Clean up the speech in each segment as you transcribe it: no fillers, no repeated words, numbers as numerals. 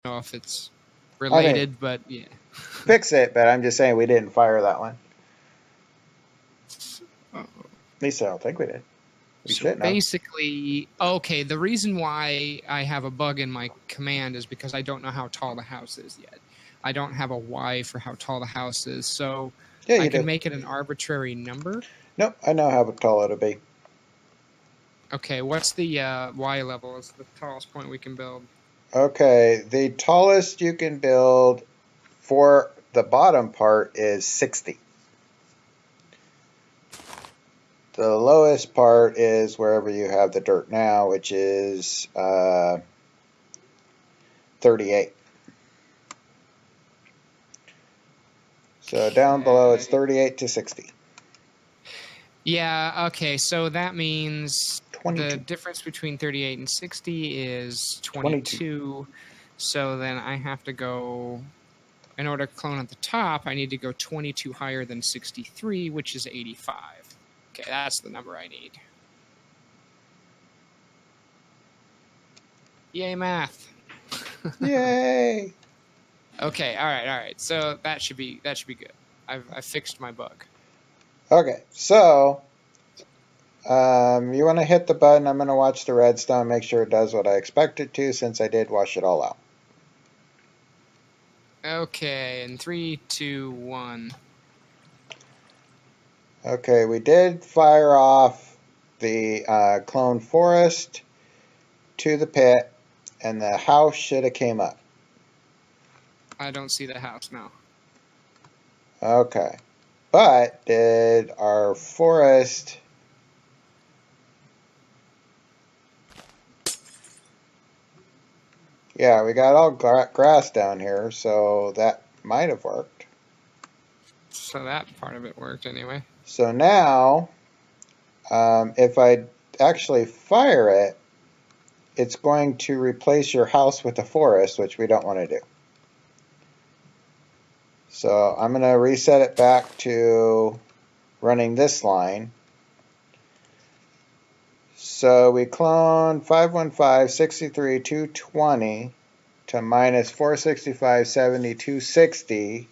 know if it's I mean, related, but yeah. fix it, but I'm just saying we didn't fire that one. Uh, At least I don't think we did. We So shouldn't have. basically, okay, the reason why I have a bug in my command is because I don't know how tall the house is yet. I don't have a Y for how tall the house is, so Yeah, I you can do. make it an arbitrary number. Nope, I know how tall it'll be. Okay, what's the Y level? It's the tallest point we can build. Okay, the tallest you can build for the bottom part is 60. The lowest part is wherever you have the dirt now, which is 38. So down below it's 38 to 60. Yeah, okay, so that means 22. the difference between 38 and 60 is 22. 22. So then I have to go, in order to clone at the top, I need to go 22 higher than 63, which is 85. Okay, that's the number I need. Yay, math. Yay! Okay, all right. So that should be good. I've fixed my bug. Okay, so you want to hit the button. I'm going to watch the redstone, make sure it does what I expect it to, since I did wash it all out. Okay, in 3, 2, 1. Okay, we did fire off the clone forest to the pit, and the house should have came up. I don't see the house now. Okay, but did our forest... Yeah, we got all grass down here, so that might have worked. So that part of it worked anyway. So now, if I actually fire it, it's going to replace your house with a forest, which we don't want to do. So I'm going to reset it back to running this line. So we clone 515, 63, 220 to minus 465, 70, 260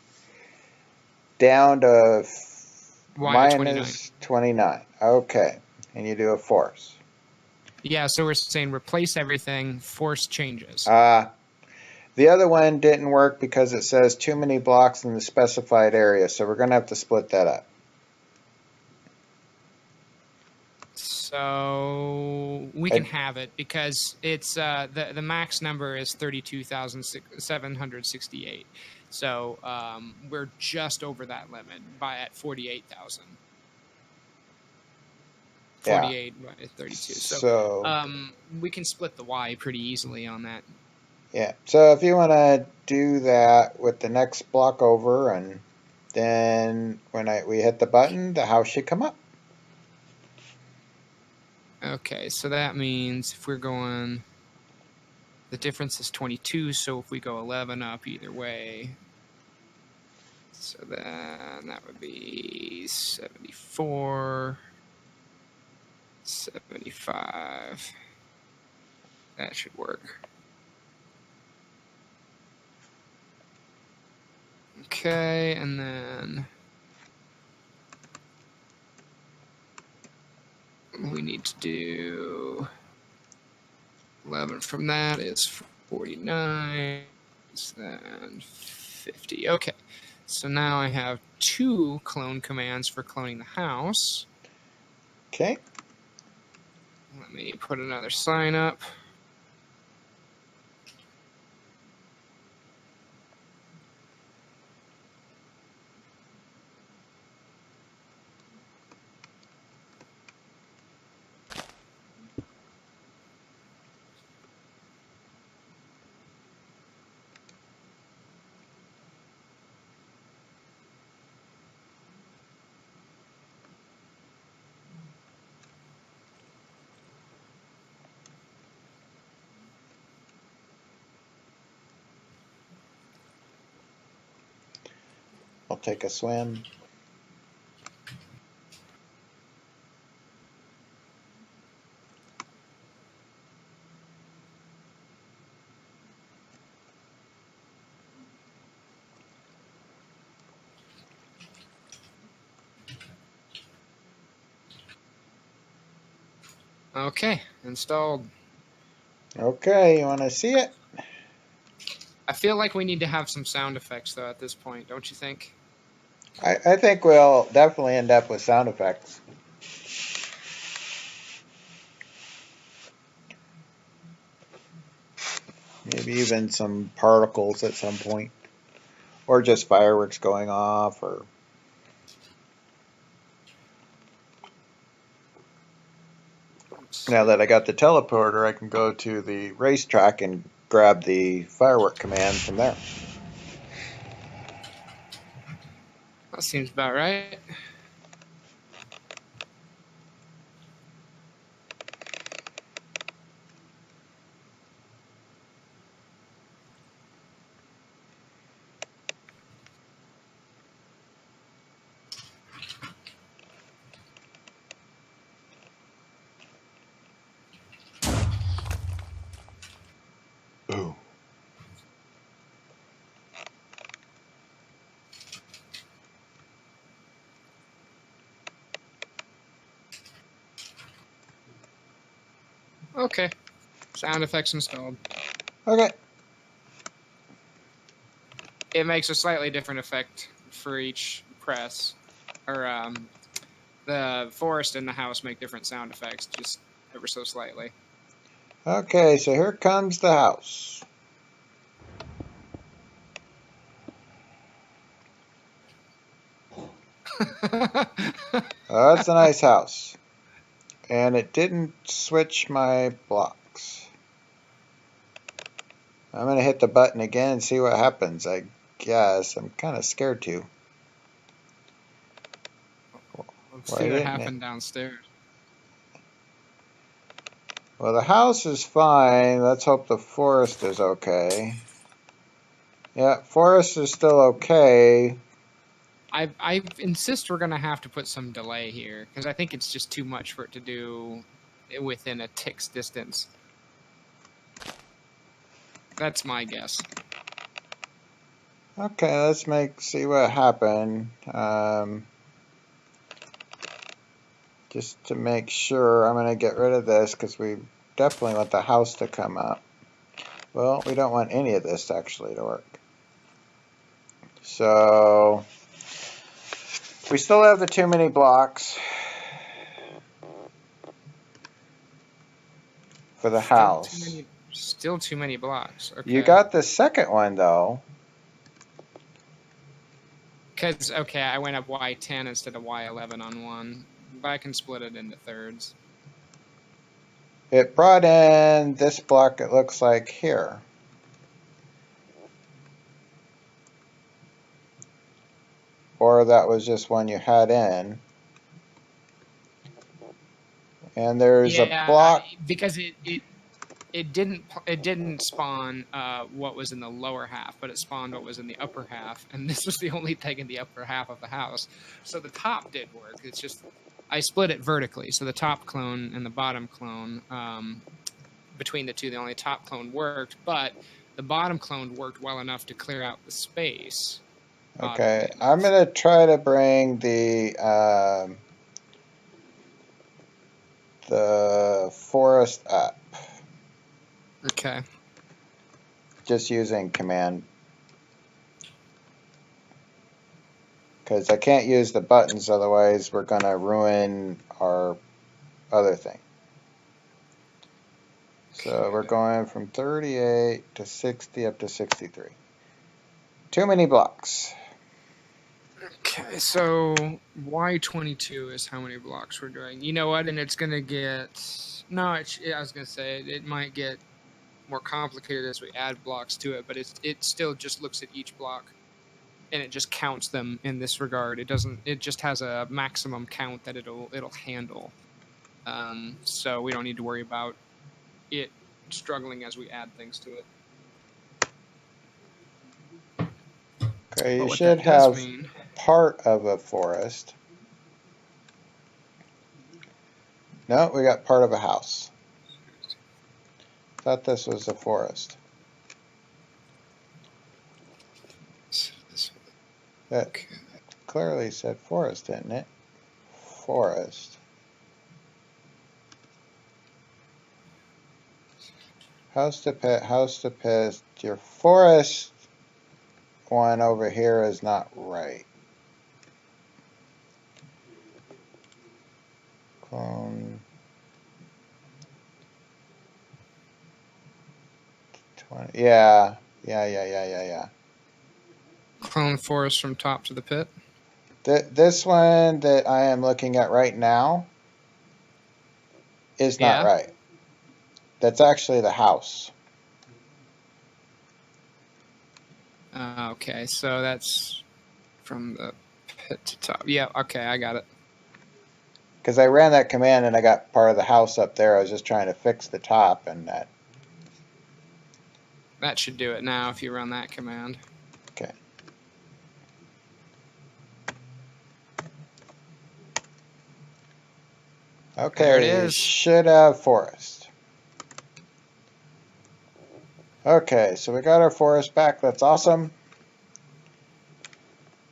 down to minus 29. Okay, and you do a force. Yeah, so we're saying replace everything, force changes. The other one didn't work because it says too many blocks in the specified area, so we're going to have to split that up. So we can have it because it's the max number is 32,768. So we're just over that limit at 48,000. 48 by 32. So we can split the Y pretty easily on that. Yeah. So if you want to do that with the next block over, and then when we hit the button, the house should come up. Okay, so that means if we're going, the difference is 22, so if we go 11 up either way, so then that would be 74, 75. That should work. Okay, and then we need to do 11 from that is 49, then 50. Okay, so now I have 2 clone commands for cloning the house. Okay. Let me put another sign up. I'll take a swim. Okay, installed. Okay, you want to see it? I feel like we need to have some sound effects, though, at this point, don't you think? I think we'll definitely end up with sound effects. Maybe even some particles at some point. Or just fireworks going off, or... Now that I got the teleporter, I can go to the racetrack and grab the firework command from there. That seems about right. Ooh. Okay. Sound effects installed. Okay. It makes a slightly different effect for each press. Or, the forest and the house make different sound effects, just ever so slightly. Okay, so here comes the house. Oh, that's a nice house. And it didn't switch my blocks. I'm going to hit the button again and see what happens, I guess. I'm kind of scared to. Let's see what happened downstairs. Well, the house is fine. Let's hope the forest is okay. Yeah, forest is still okay. I insist we're going to have to put some delay here, because I think it's just too much for it to do within a tick's distance. That's my guess. Okay, let's see what happened. Just to make sure, I'm going to get rid of this because we definitely want the house to come up. Well, we don't want any of this actually to work. So, we still have the too many blocks for the house. Still too many blocks. Okay. You got the second one though. Because, okay, I went up Y10 instead of Y11 on one. But I can split it into thirds. It brought in this block, it looks like, here. Or that was just one you had in. And there's a block. Because it didn't spawn what was in the lower half, but it spawned what was in the upper half, and this was the only thing in the upper half of the house. So the top did work. It's just I split it vertically, so the top clone and the bottom clone, between the two, the only top clone worked, but the bottom clone worked well enough to clear out the space. Okay, I'm going to try to bring the forest up. Okay. Just using command. Because I can't use the buttons, otherwise we're going to ruin our other thing. So we're going from 38 to 60 up to 63. Too many blocks. Okay, so Y22 is how many blocks we're doing. You know what? And it's going to get... No, I was going to say it might get more complicated as we add blocks to it, but it still just looks at each block and it just counts them in this regard. It just has a maximum count that it'll handle. So we don't need to worry about it struggling as we add things to it. Okay, you should have part of a forest. No, we got part of a house. Thought this was a forest. That clearly said forest, didn't it? Forest. House to pit, house to pit. Your forest one over here is not right. Clone 20. Yeah. Clone forest from top to the pit. This one that I am looking at right now is not right. That's actually the house. Okay, so that's from the pit to top. Yeah, okay, I got it. Because I ran that command and I got part of the house up there. I was just trying to fix the top, and that. That should do it now if you run that command. Okay. Okay, there it is. Should have forest. Okay, so we got our forest back. That's awesome.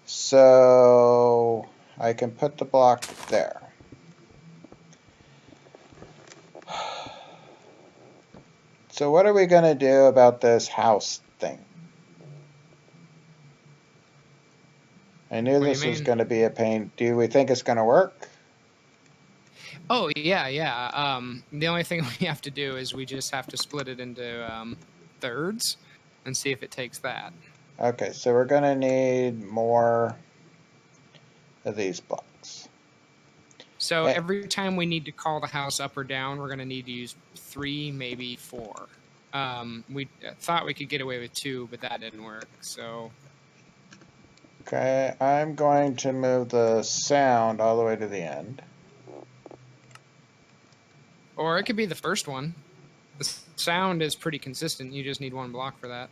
So I can put the block there. So what are we going to do about this house thing? I knew this was going to be a pain. Do we think it's going to work? Oh, yeah. The only thing we have to do is we just have to split it into thirds and see if it takes that. Okay, so we're going to need more of these blocks. So every time we need to call the house up or down, we're going to need to use 3, maybe 4. We thought we could get away with 2, but that didn't work. So. Okay, I'm going to move the sound all the way to the end. Or it could be the first one. The sound is pretty consistent. You just need 1 block for that.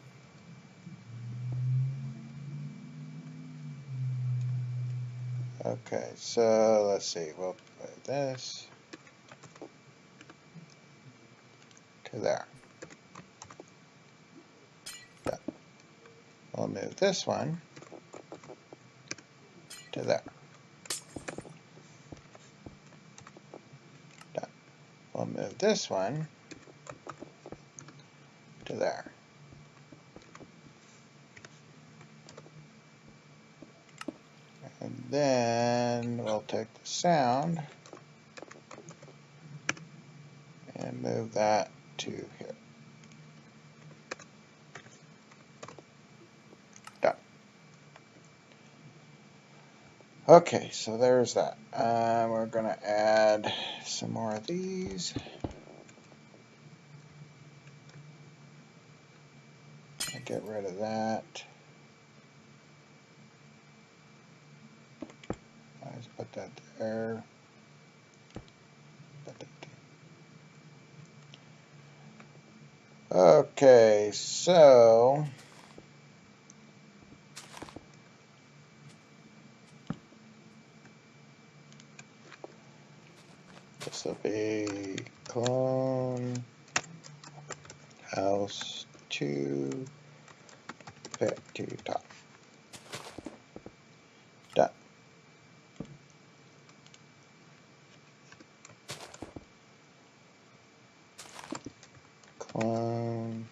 Okay, so let's see. We'll put this to there. Done. We'll move this one to there. Done. We'll move this one to there. And then we'll take the sound and move that to here. Done. Okay, so there's that. We're going to add some more of these. Get rid of that. Let's put that there. Okay, so this will be clone house 2 pit to top. Done. Clone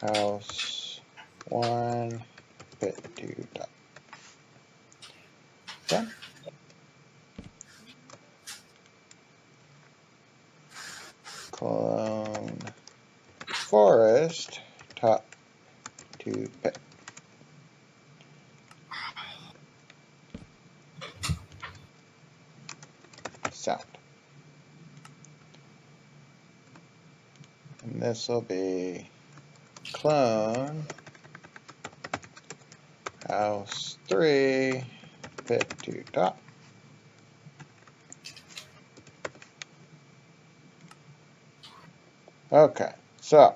house 1 pit to top. Done. Clone forest top to pit. Sound. And this will be clone house 3 pit to top. Okay, so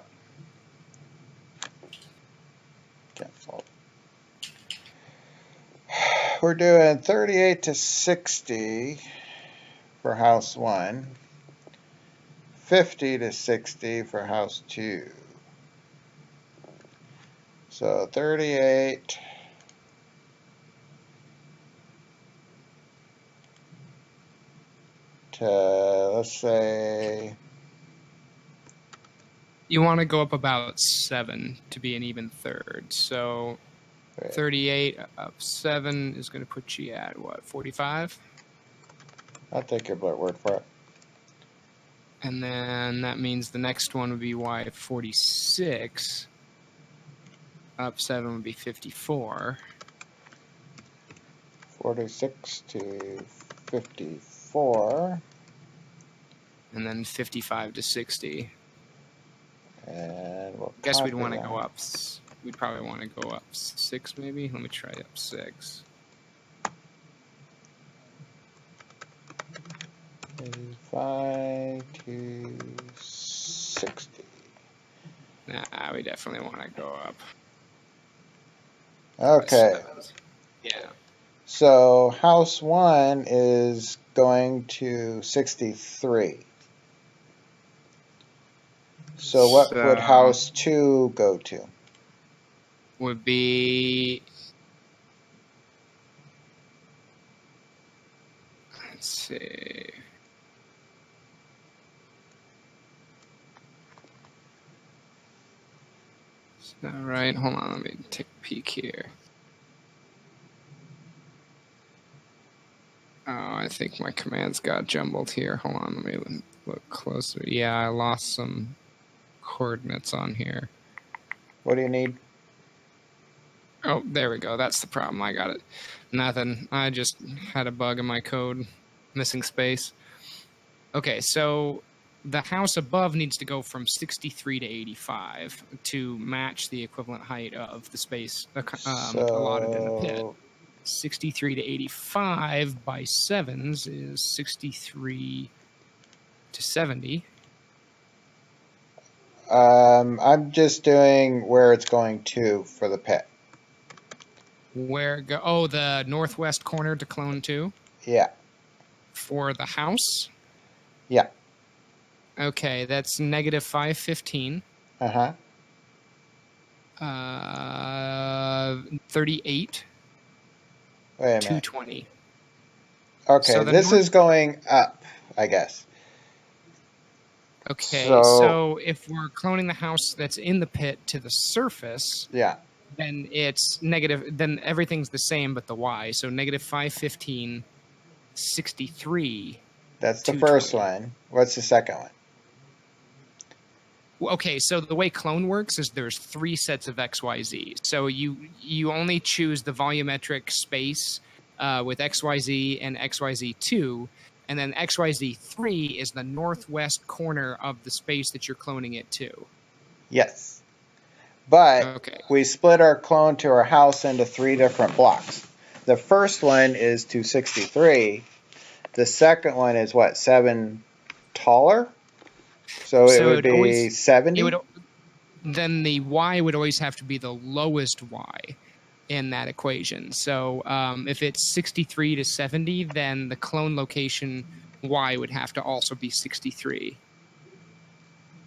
cancel. We're doing 38 to 60 for house 1, 50 to 60 for house 2. So 38 to, let's say, You want to go up about 7 to be an even third. So 38 up 7 is going to put you at, what, 45? I'll take your word for it. And then that means the next one would be y 46. Up 7 would be 54. 46 to 54. And then 55 to 60. And we'll guess we'd want to go up. We'd probably want to go up 6 maybe. Let me try up 6. 85 to 60. Nah, we definitely want to go up. Okay. Yeah. So house 1 is going to 63. So what would house 2 go to? Would be, let's see. Is that right? Hold on, let me take a peek here. Oh, I think my commands got jumbled here. Hold on, let me look closer. Yeah, I lost some coordinates on here. What do you need? Oh, there we go. That's the problem. I got it. Nothing. I just had a bug in my code. Missing space. Okay, so the house above needs to go from 63 to 85 to match the equivalent height of the space allotted in the pit. 63 to 85 by 7s is 63 to 70. I'm just doing where it's going to for the pit. Oh, the northwest corner to clone to? Yeah. For the house? Yeah. Okay, that's negative 515. 38. Wait a minute. 220. Okay, so this is going up, I guess. Okay, so if we're cloning the house that's in the pit to the surface, yeah, then it's negative, then everything's the same but the y. So negative 515, 63. That's the first one. What's the second one? Okay, so the way clone works is there's 3 sets of XYZ. So you only choose the volumetric space with XYZ and XYZ2, and then XYZ3 is the northwest corner of the space that you're cloning it to. Yes. But we split our clone to our house into 3 different blocks. The first one is 263. The second one is what, 7 taller? So it would be 70? Then the y would always have to be the lowest y in that equation. So if it's 63 to 70, then the clone location y would have to also be 63.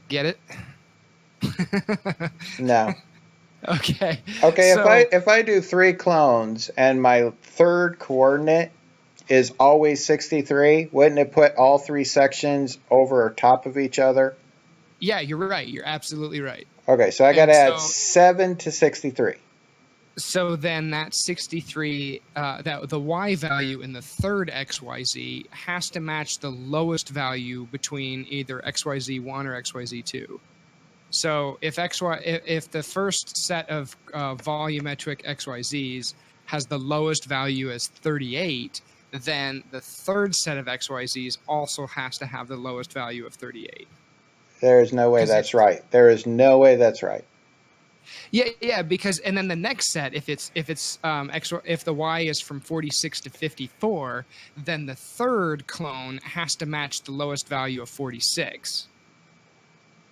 Get it? No. Okay. Okay, so, if I do 3 clones and my third coordinate is always 63, wouldn't it put all 3 sections over top of each other? Yeah, you're right. You're absolutely right. Okay, so I got to add 7 to 63. So then that 63, the y value in the third XYZ has to match the lowest value between either XYZ1 or XYZ2. So if the first set of volumetric XYZs has the lowest value as 38, then the third set of XYZs also has to have the lowest value of 38. There is no way that's right. There is no way that's right. Yeah, because and then the next set, if the y is from 46 to 54, then the third clone has to match the lowest value of 46.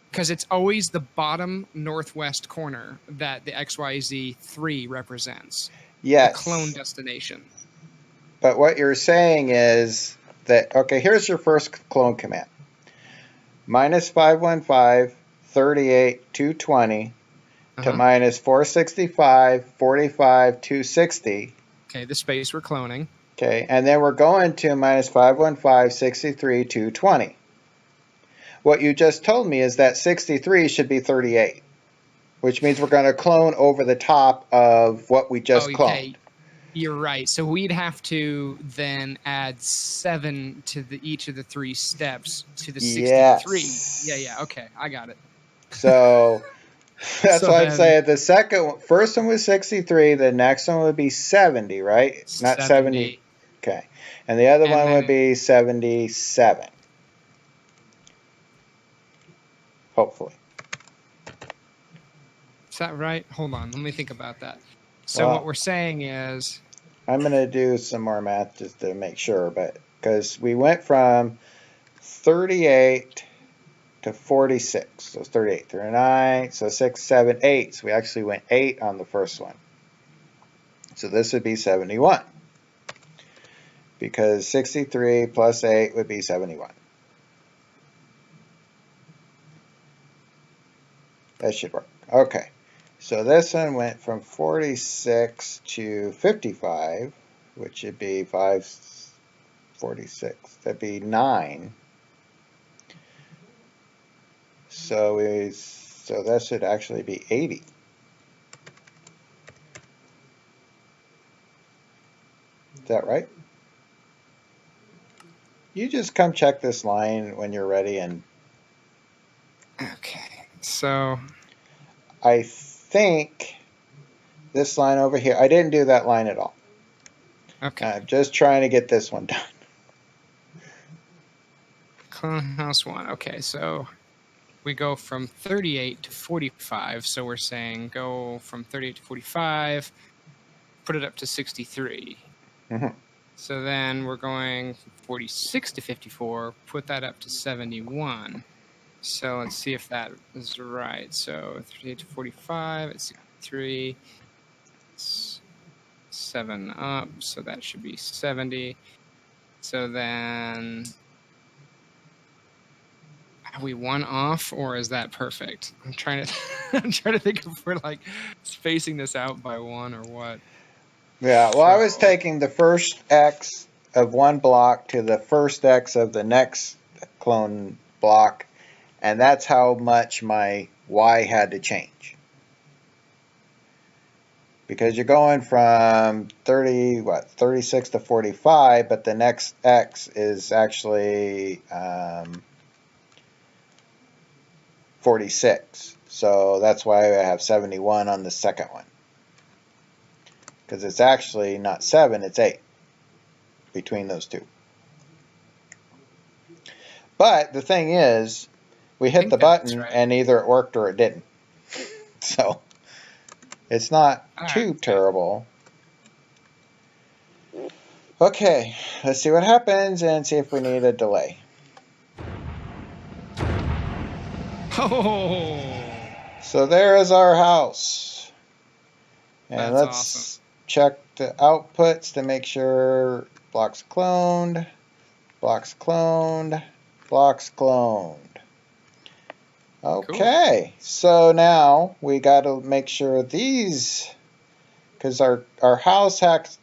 Because it's always the bottom northwest corner that the XYZ3 represents. Yes. The clone destination. But what you're saying is that, okay, here's your first clone command. Minus 515, 38, 220 to minus 465, 45, 260. Okay, the space we're cloning. Okay, and then we're going to minus 515, 63, 220. what you just told me is that 63 should be 38, which means we're going to clone over the top of what we just cloned. You're right. So we'd have to then add 7 to each of the 3 steps to the 63. Yes. Yeah. Okay, I got it. So that's why I'm saying the first one was 63. The next one would be 70, right? Not 70. Okay. And the other one would be 77. Hopefully. Is that right? Hold on. Let me think about that. So what we're saying is... I'm going to do some more math just to make sure, but because we went from 38 to 46. So it's 38, 39, so 6, 7, 8. So we actually went 8 on the first one. So this would be 71. Because 63 plus 8 would be 71. That should work. Okay. So this one went from 46 to 55, which would be 46. That'd be 9. So that should actually be 80. Is that right? You just come check this line when you're ready and... Okay, so... I think this line over here, I didn't do that line at all. Okay. I'm just trying to get this one done. Clone house 1. Okay, so we go from 38 to 45. So we're saying go from 38 to 45, put it up to 63. Mm-hmm. So then we're going from 46 to 54, put that up to 71. So let's see if that is right. So 38 to 45 at 63, 7 up, so that should be 70. So then, are we 1 off, or is that perfect? I'm trying to think if we're like spacing this out by 1 or what. Yeah, well, I was taking the first X of one block to the first X of the next clone block, and that's how much my Y had to change. Because you're going from 36 to 45, but the next X is actually 46. So that's why I have 71 on the second one. Because it's actually not 7, it's 8 between those two. But the thing is, we hit the button and either it worked or it didn't. So it's not too terrible. Okay, let's see what happens and see if we need a delay. Oh! So there is our house. And That's let's awesome. Check the outputs to make sure blocks cloned, blocks cloned, blocks cloned. Okay, cool. So now we got to make sure these, because our house hacks,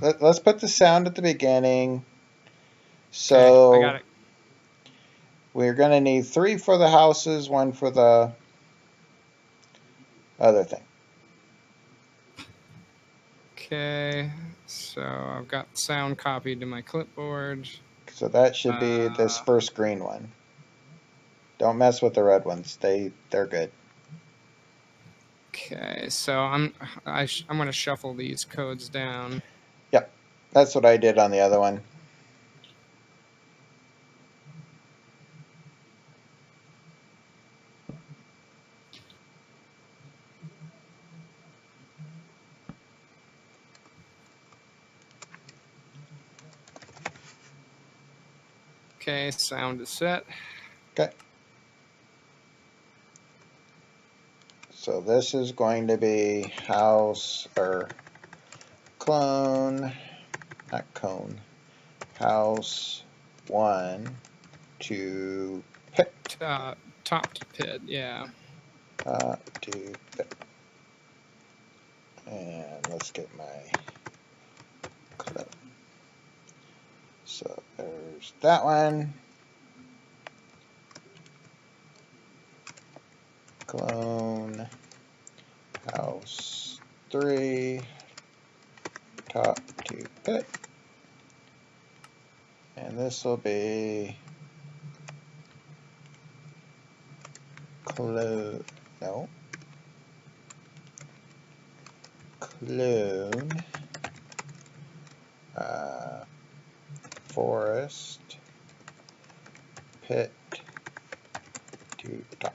let's put the sound at the beginning. So okay, I got it. We're going to need 3 for the houses, 1 for the other thing. Okay, so I've got sound copied to my clipboard. So that should be this first green one. Don't mess with the red ones. They're good. Okay, so I'm going to shuffle these codes down. Yep, that's what I did on the other one. Okay, sound is set. Okay. So this is going to be house, or clone, not cone, house 1 to pit. Top to pit, yeah. To pit. And let's get my clip. So there's that one. clone house 3 top to pit, and this will be clone forest pit to top.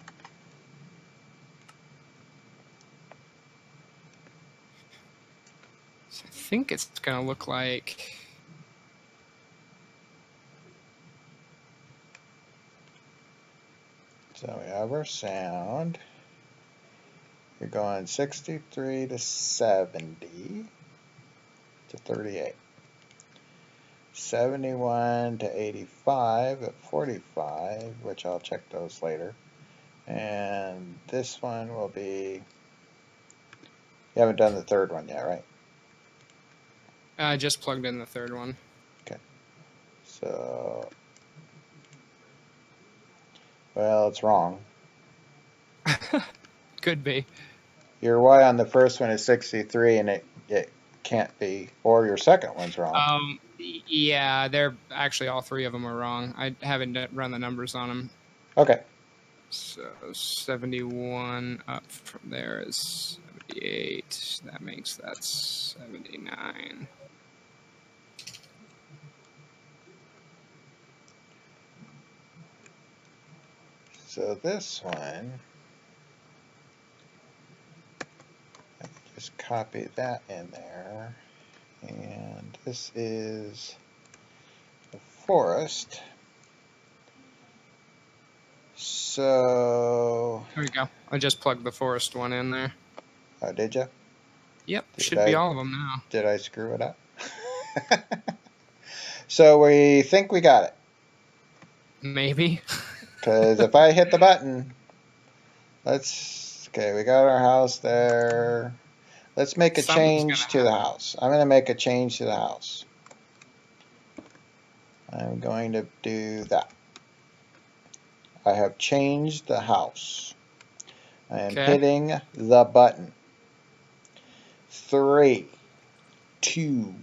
So I think it's going to look like... So we have our sound. You're going 63 to 70 to 38. 71 to 85 at 45, which I'll check those later. And this one will be... You haven't done the third one yet, right? I just plugged in the third one. Okay. So... Well, it's wrong. Could be. Your Y on the first one is 63, and it can't be. Or your second one's wrong. Yeah, they're actually all three of them are wrong. I haven't run the numbers on them. Okay. So 71 up from there is 78. That makes that 79. So this one, just copy that in there. And this is the forest. So... There we go. I just plugged the forest one in there. Oh, did you? Yep, should be all of them now. Did I screw it up? So we think we got it. Maybe. Because if I hit the button, okay, we got our house there. Let's make a change to the house. I'm going to make a change to the house. I'm going to do that. I have changed the house. I am hitting the button. 3, 2,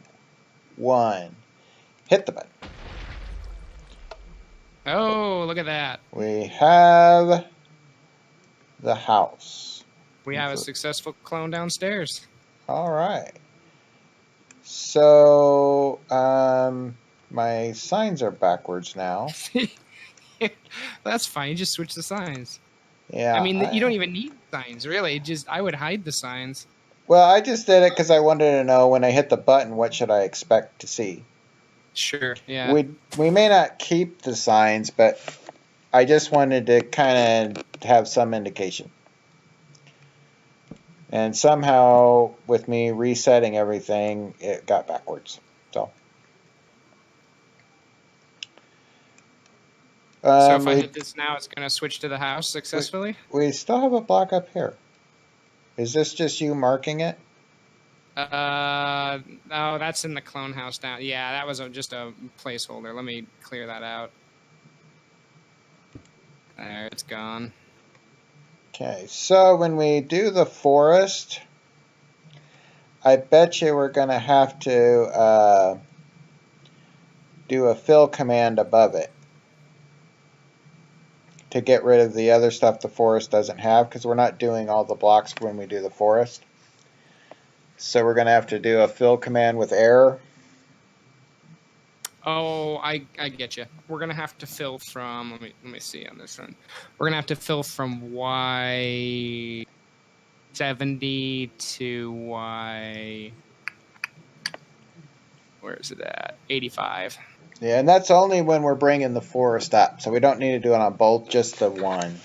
1. Hit the button. Oh, look at that. We have the house. We have a successful clone downstairs. All right. So, my signs are backwards now. That's fine. You just switch the signs. Yeah. I mean, you don't even need signs, really. I would hide the signs. Well, I just did it because I wanted to know when I hit the button, what should I expect to see? Sure, yeah. We may not keep the signs, but I just wanted to kind of have some indication. And somehow, with me resetting everything, it got backwards. So if I hit this now, it's going to switch to the house successfully? We still have a block up here. Is this just you marking it? Oh, that's in the clone house now. Yeah, that was just a placeholder. Let me clear that out. There, it's gone. Okay, so when we do the forest, I bet you we're going to have to do a fill command above it to get rid of the other stuff the forest doesn't have, because we're not doing all the blocks when we do the forest. So we're going to have to do a fill command with error. Oh, I get you. We're going to have to fill from, let me see on this one. We're going to have to fill from Y70 to Y, where is it at? 85. Yeah, and that's only when we're bringing the forest up. So we don't need to do it on both, just the one.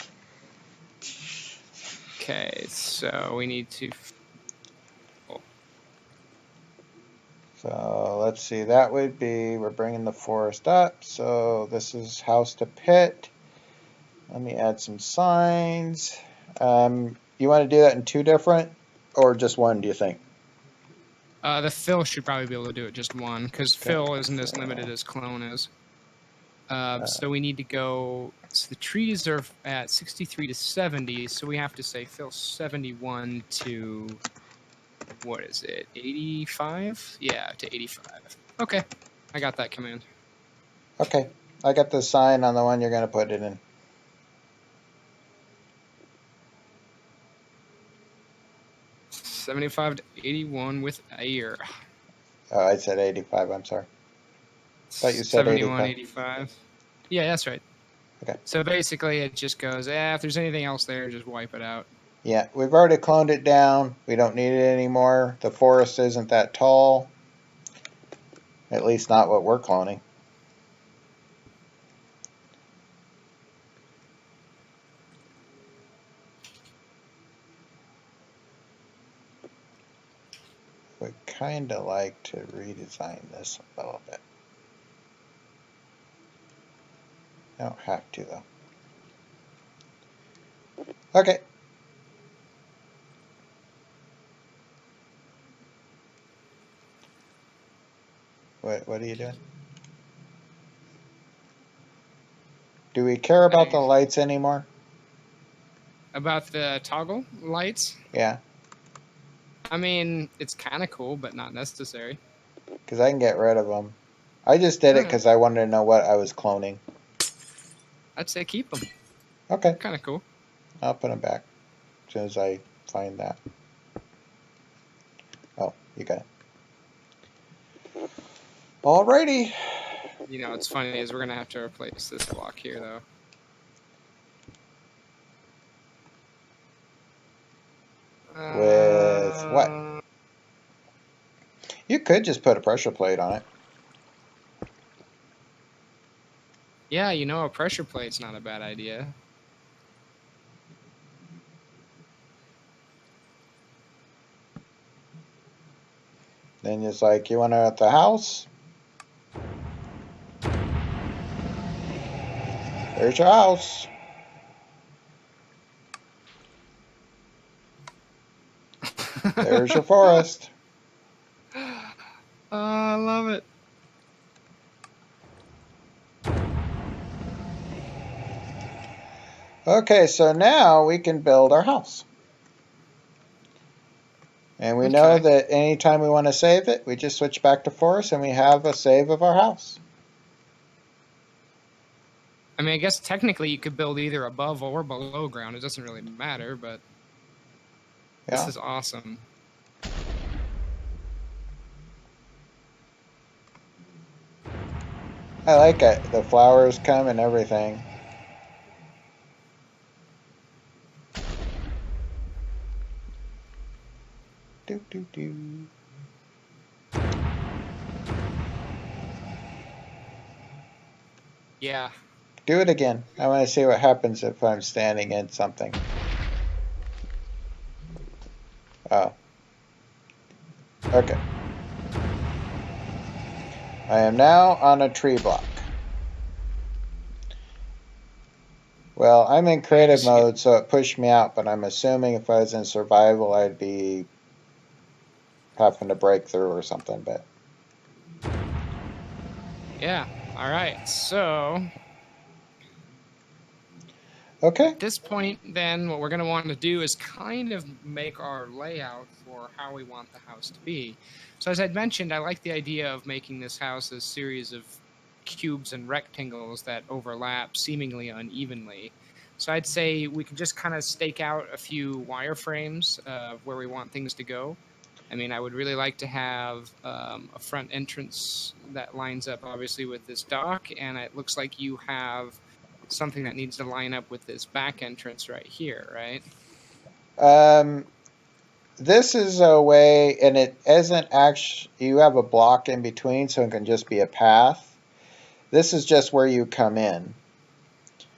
Okay, so we need to... So let's see, that would be, we're bringing the forest up. So this is house to pit. Let me add some signs. You want to do that in 2 different or just one, do you think? The fill should probably be able to do it just one, because fill isn't as limited as clone is. So we need to go, so the trees are at 63 to 70, so we have to say fill 71 to, what is it, 85? Yeah, to 85. Okay, I got that command. Okay, I got the sign on the one you're going to put it in. $75 to 81 with air. Oh, I said 85, I'm sorry. Thought you said 71, 85. 85. Yeah, that's right. Okay. So basically it just goes, if there's anything else there, just wipe it out. Yeah, we've already cloned it down. We don't need it anymore. The forest isn't that tall. At least not what we're cloning. Would kind of like to redesign this a little bit. I don't have to though. Okay. What are you doing? Do we care about the lights anymore? About the toggle lights? Yeah. I mean, it's kind of cool, but not necessary. Because I can get rid of them. I just did it because I wanted to know what I was cloning. I'd say keep them. Okay. Kind of cool. I'll put them back as soon as I find that. Oh, you got it. Alrighty. You know, what's funny is we're going to have to replace this block here, though. With what? You could just put a pressure plate on it. Yeah, you know, a pressure plate's not a bad idea. Then it's like, you want it at the house? There's your house. There's your forest. I love it. Okay, so now we can build our house. And we know that anytime we want to save it, we just switch back to forest and we have a save of our house. I mean, I guess technically you could build either above or below ground. It doesn't really matter, but this is awesome. I like it. The flowers come and everything. Do, do, do. Yeah. Do it again. I want to see what happens if I'm standing in something. Oh. Okay. I am now on a tree block. Well, I'm in creative mode, so it pushed me out, but I'm assuming if I was in survival, I'd be having to break through or something, but... Yeah, alright, so... Okay. At this point, then, what we're going to want to do is kind of make our layout for how we want the house to be. So as I'd mentioned, I like the idea of making this house a series of cubes and rectangles that overlap seemingly unevenly. So I'd say we could just kind of stake out a few wireframes of where we want things to go. I mean, I would really like to have a front entrance that lines up, obviously, with this dock, and it looks like you have something that needs to line up with this back entrance right here, right? This is a way, and it isn't actually, you have a block in between, so it can just be a path. This is just where you come in.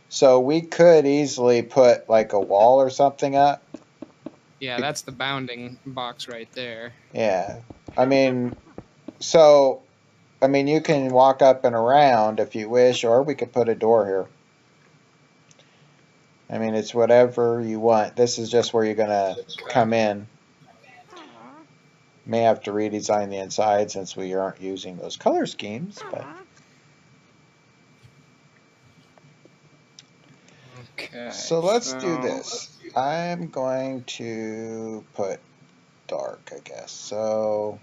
So we could easily put like a wall or something up. Yeah, that's the bounding box right there. Yeah. I mean, so, I mean, you can walk up and around if you wish, or we could put a door here. I mean, it's whatever you want. This is just where you're going to come in. May have to redesign the inside since we aren't using those color schemes, but... Okay. So let's do this. I'm going to put dark, I guess. So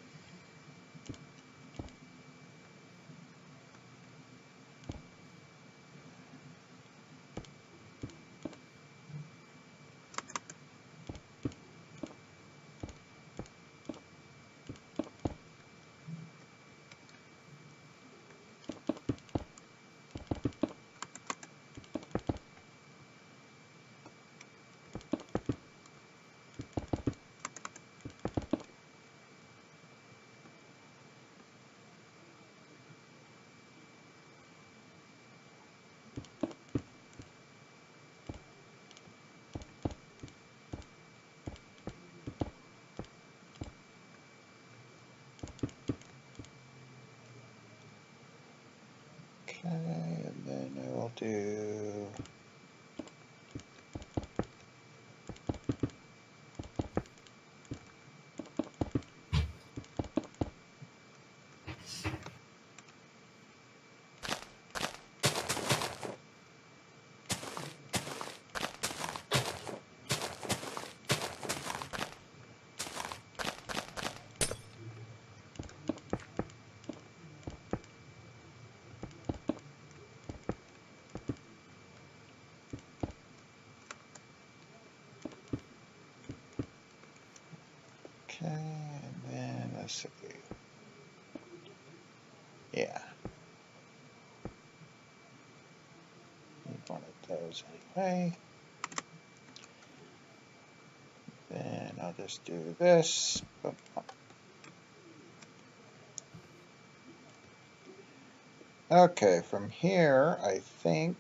okay, and then I will do okay, and then let's see. Yeah. Need one of those anyway. Then I'll just do this. Okay, from here, I think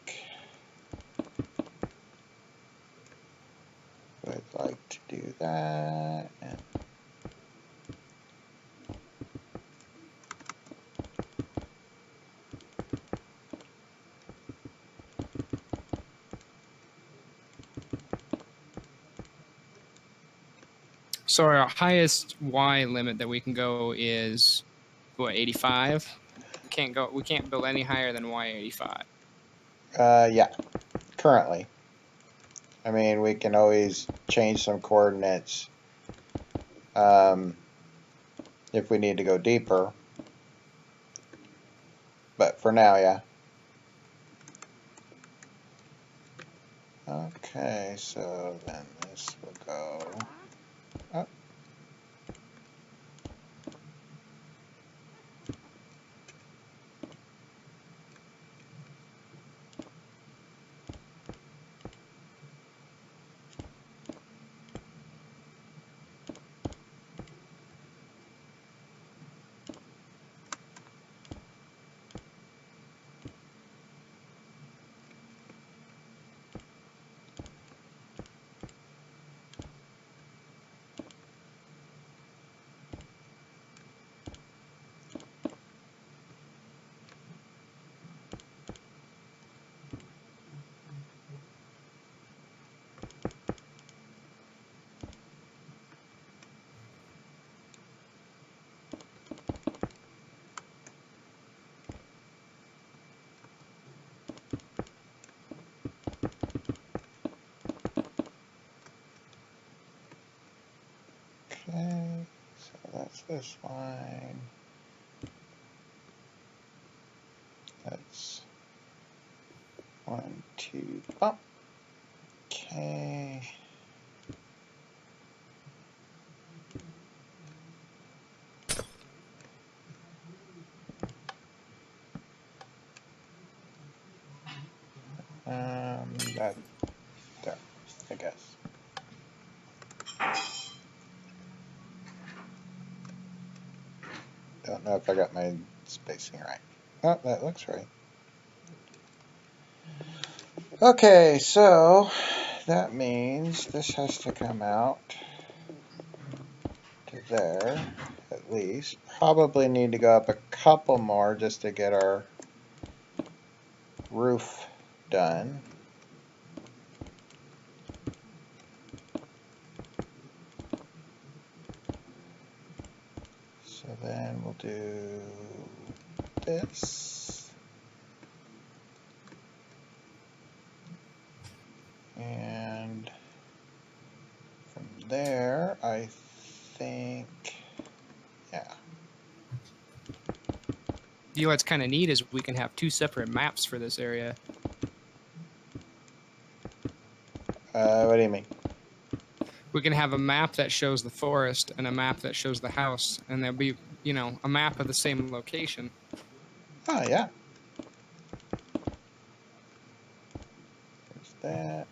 I'd like to do that. And so our highest Y limit that we can go is what, 85? We can't build any higher than Y85. yeah, currently. I mean, we can always change some coordinates if we need to go deeper. But for now, yeah. Okay, so then this will go up. Okay, so that's this line. That's 1, 2, bump. Okay. That there, I guess. Don't know if I got my spacing right. Oh, that looks right. Okay, so that means this has to come out to there, at least. Probably need to go up a couple more just to get our roof done. So then we'll do this. there, I think, yeah. You know what's kind of neat is we can have two separate maps for this area. What do you mean? We can have a map that shows the forest and a map that shows the house, and there'll be, you know, a map of the same location. Oh, yeah. There's that.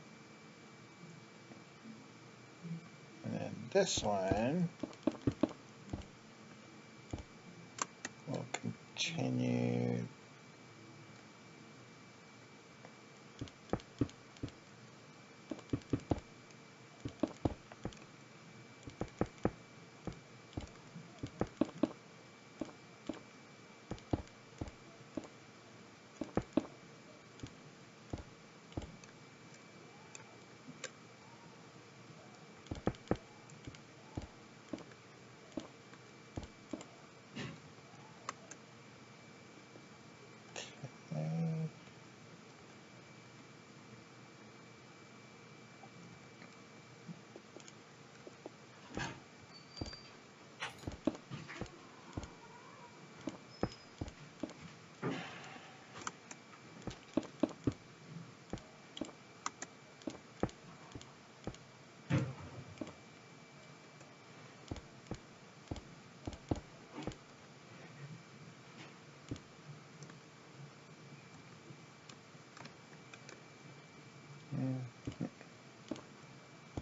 And then this one will continue.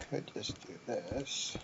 Could just do this.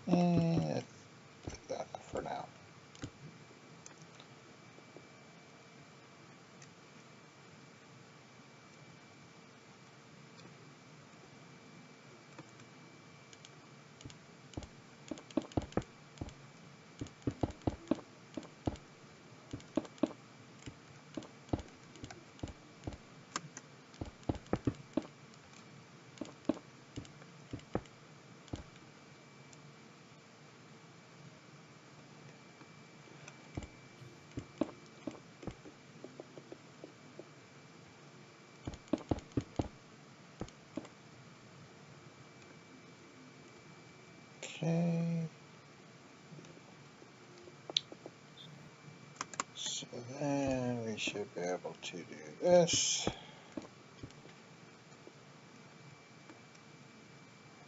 And do that for now. Okay. So then we should be able to do this,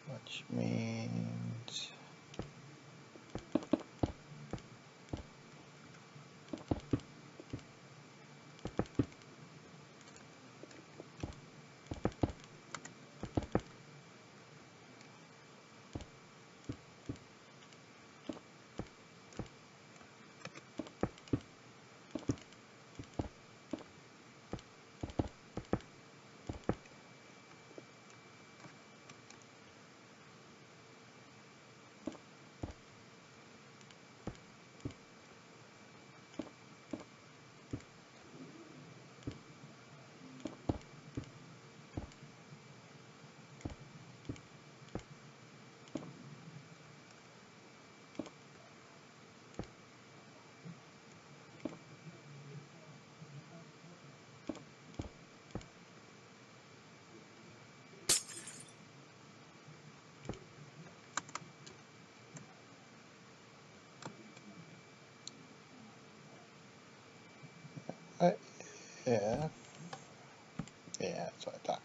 which means yeah, that's what I thought.